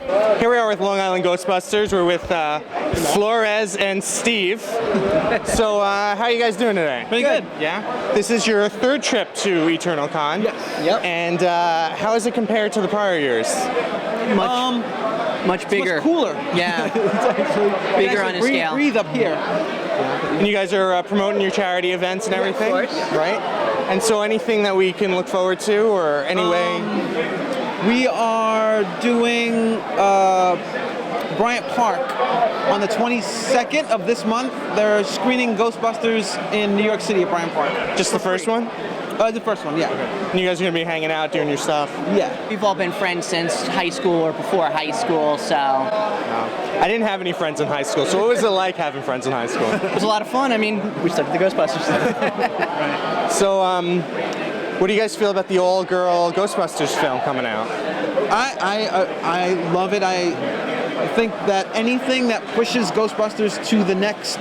Here we are with Long Island Ghostbusters. We're with Flores and Steve. So, how are you guys doing today? Pretty good. Yeah? This is your third trip to Eternal Con. Yes. Yep. And how is it compared to the prior years? Much bigger. Much cooler. Yeah. It's actually Bigger on a scale. Breathe up here. And you guys are promoting your charity events and everything? of course. Right? And so anything that we can look forward to, or any way? We are doing Bryant Park on the 22nd of this month. They're screening Ghostbusters in New York City at Bryant Park. Just the first one? The first one, yeah. And you guys are going to be hanging out, doing your stuff? Yeah. We've all been friends since high school or before high school, so I didn't have any friends in high school, so what was it like having friends in high school? it was a lot of fun. I mean, we stuck with the Ghostbusters. So, what do you guys feel about the all-girl Ghostbusters film coming out? I love it. I think that anything that pushes Ghostbusters to the next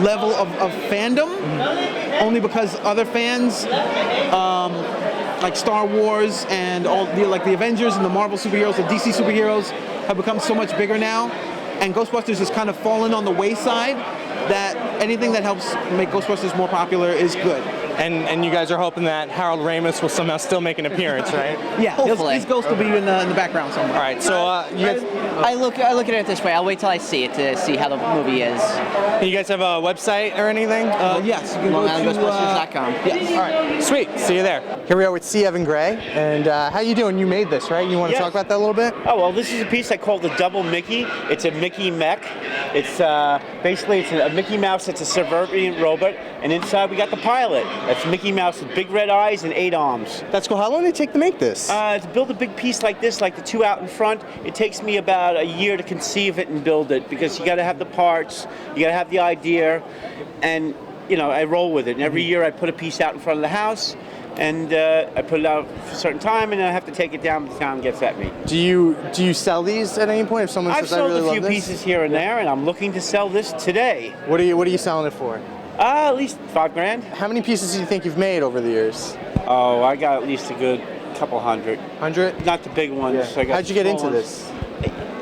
level of fandom, only because other fans, like Star Wars and all the Avengers and the Marvel superheroes, the DC superheroes, have become so much bigger now, and Ghostbusters has kind of fallen on the wayside, that anything that helps make Ghostbusters more popular is good. And you guys are hoping that Harold Ramis will somehow still make an appearance, right? Yeah, Hopefully. his ghost will be in the background somewhere. All right, so you guys, I look at it this way. I'll wait till I see it to see how the movie is. you guys have a website or anything? Yes, you can go to LongIslandGhostbusters.com. yes. All right, sweet. See you there. Here we are with C. Evan Gray, and how you doing? You made this, right? You want to Yes. talk about that a little bit? Oh, well, this is a piece I call the Double Mickey. It's a Mickey mech. It's basically it's a Mickey Mouse that's a suburban robot, and inside we got the pilot. That's Mickey Mouse with big red eyes and 8 arms. That's cool. How long did it take to make this? To build a big piece like this, like the 2 out in front, it takes me about a year to conceive it and build it, because you got to have the parts, you got to have the idea, and I roll with it. And every year I put a piece out in front of the house, and I put it out for a certain time, and then I have to take it down when the town gets at me. Do you sell these at any point? If someone I've says, sold I really a few love this? pieces here and there, and I'm looking to sell this today. What are you selling it for? At least $5,000. How many pieces do you think you've made over the years? Oh, I got at least a good couple hundred. 100? Not the big ones. Yeah. I got How'd you get small into ones. this?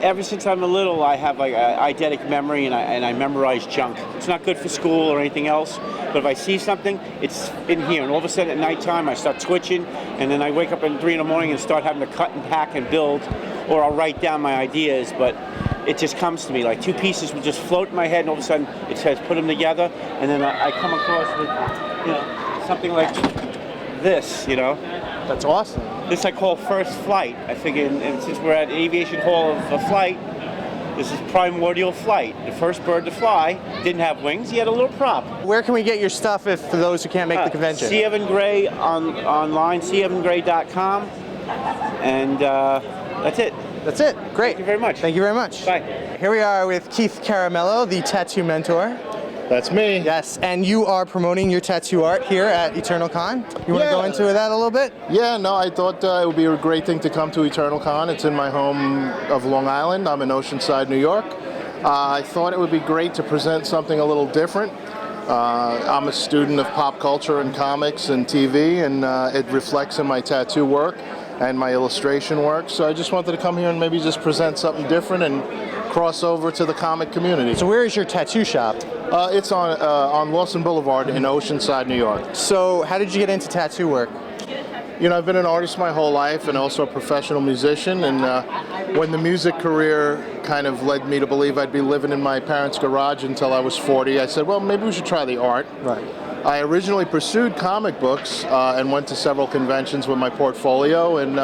Ever since I'm little, I have like an eidetic memory, and I memorize junk. It's not good for school or anything else, but if I see something, it's in here. And all of a sudden at nighttime, I start twitching, and then I wake up at 3 in the morning and start having to cut and pack and build, or I'll write down my ideas, but it just comes to me. Like 2 pieces would just float in my head, and all of a sudden it says put them together, and then I come across with something like this, That's awesome. This I call first flight. I figured, and since we're at Aviation Hall of Flight, this is primordial flight. The first bird to fly didn't have wings. He had a little prop. Where can we get your stuff for those who can't make the convention? C. Evan Gray online, cevangray.com, and that's it. That's it. Great. Thank you very much. Thank you very much. Bye. Here we are with Keith Caramello, the tattoo mentor. That's me. Yes, and you are promoting your tattoo art here at Eternal Con. You want to go into that a little bit? Yeah, no, I thought it would be a great thing to come to Eternal Con. It's in my home of Long Island. I'm in Oceanside, New York. I thought it would be great to present something a little different. I'm a student of pop culture and comics and TV, and it reflects in my tattoo work and my illustration work. So I just wanted to come here and maybe just present something different and cross over to the comic community. So where is your tattoo shop? It's on Lawson Boulevard in Oceanside, New York. So how did you get into tattoo work? I've been an artist my whole life and also a professional musician, and when the music career kind of led me to believe I'd be living in my parents' garage until I was 40, I said, well, maybe we should try the art. Right. I originally pursued comic books and went to several conventions with my portfolio, and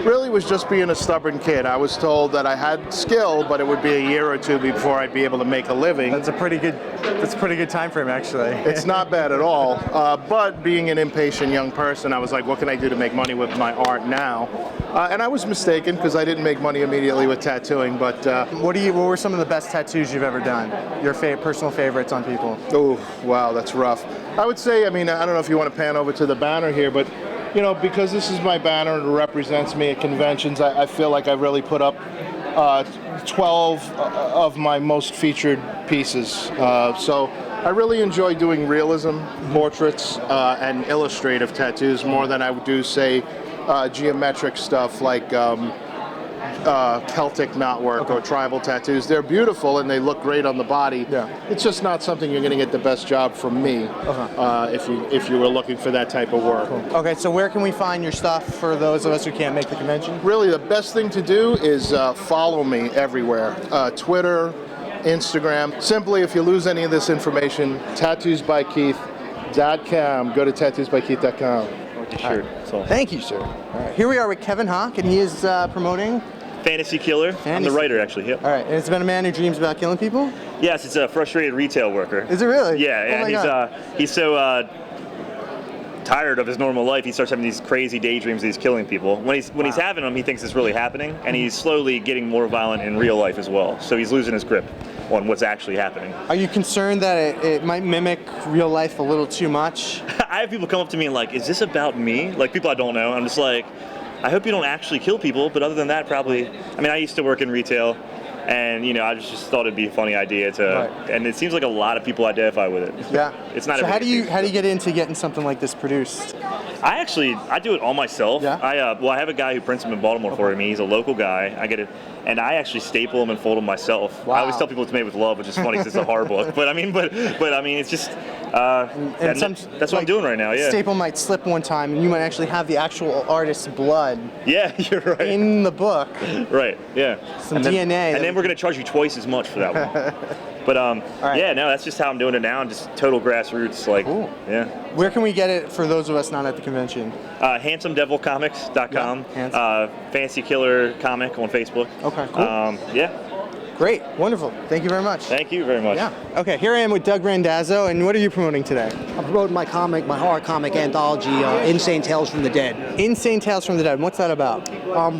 really was just being a stubborn kid. I was told that I had skill, but it would be a year or two before I'd be able to make a living. That's a pretty good time frame, actually. It's not bad at all, but being an impatient young person, I was like, what can I do to make money with my art now? And I was mistaken, because I didn't make money immediately with tattooing, but... What were some of the best tattoos you've ever done? Your personal favorites on people? Oh, wow, that's rough. I would say, I don't know if you want to pan over to the banner here, but, because this is my banner and it represents me at conventions, I feel like I really put up 12 of my most featured pieces. So I really enjoy doing realism, portraits, and illustrative tattoos more than I would do, say, geometric stuff like Celtic knotwork or tribal tattoos. They're beautiful and they look great on the body. Yeah. It's just not something you're going to get the best job from me if you were looking for that type of work. Okay, so where can we find your stuff for those of us who can't make the convention? Really, the best thing to do is follow me everywhere. Twitter, Instagram. Simply, if you lose any of this information, tattoosbykeith.com. Go to tattoosbykeith.com. Sure. So. Thank you, sir. All right. Here we are with Kevin Hawk, and he is promoting. Fantasy Killer. I'm the Fantasy. writer, actually. Yep. All right, and it's about a man who dreams about killing people. Yes, it's a frustrated retail worker. Is it really? Yeah, Oh my and God. he's so tired of his normal life. He starts having these crazy daydreams that he's killing people. When he's having them, he thinks it's really happening, and he's slowly getting more violent in real life as well. So he's losing his grip on what's actually happening. Are you concerned that it might mimic real life a little too much? I have people come up to me and like, is this about me? Like people I don't know. I'm just like, I hope you don't actually kill people, but other than that, probably. I mean, I used to work in retail, and I just thought it'd be a funny idea to. Right. And it seems like a lot of people identify with it. Yeah. It's not. So how do you everybody. get into getting something like this produced? I do it all myself. Yeah? I have a guy who prints them in Baltimore for me. He's a local guy. I get it, and I actually staple them and fold them myself. Wow. I always tell people it's made with love, which is funny because it's a horror book. But I mean, it's just. And that's what I'm doing right now. Yeah. Staple might slip one time, and you might actually have the actual artist's blood Yeah, you're right. in the book. Right. Yeah. Some and then, DNA. And then we're gonna charge you twice as much for that one. But right. yeah, no, that's just how I'm doing it now. I'm just total grassroots, like, Cool. yeah. Where can we get it for those of us not at the convention? HandsomeDevilComics.com. Yeah, handsome. Fancy Killer Comic on Facebook. Okay, cool. Yeah. Great, wonderful. Thank you very much. Thank you very much. Yeah. Okay, here I am with Doug Randazzo, and what are you promoting today? I'm promoting my horror comic anthology, Insane Tales from the Dead. Insane Tales from the Dead. What's that about?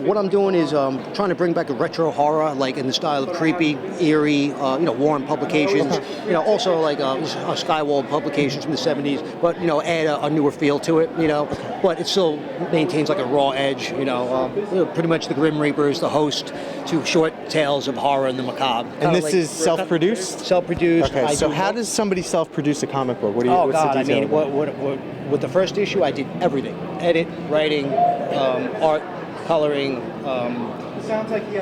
What I'm doing is trying to bring back a retro horror, like in the style of creepy, eerie, Warren Publications. Also like Skywall Publications from the '70s, but add a newer feel to it. But it still maintains like a raw edge. Pretty much the Grim Reapers, the Host, two short tales of horror and the macabre. And this is self-produced? Self-produced. Okay, so how does somebody self-produce a comic book? What's God! the I detail? mean, with the first issue, I did everything: edit, writing, art, coloring.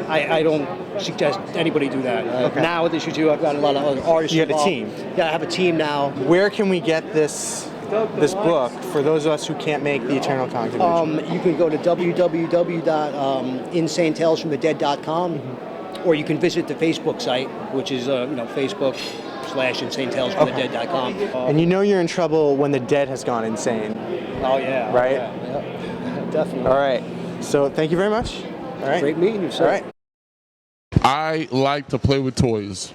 I don't suggest anybody do that. Now with issue 2, I've got a lot of other artists. You have a involved. team? Yeah, I have a team now. Where can we get this book for those of us who can't make the Eternal Con convention? You can go to www.insanetalesfromthedead.com, or you can visit the Facebook site, which is Facebook.com/insanetalesfromthedead.com. And you're in trouble when the dead has gone insane. Oh yeah. Right? Yeah, definitely. All right. So thank you very much. All right. Great meeting you, sir. All right. I like to play with toys.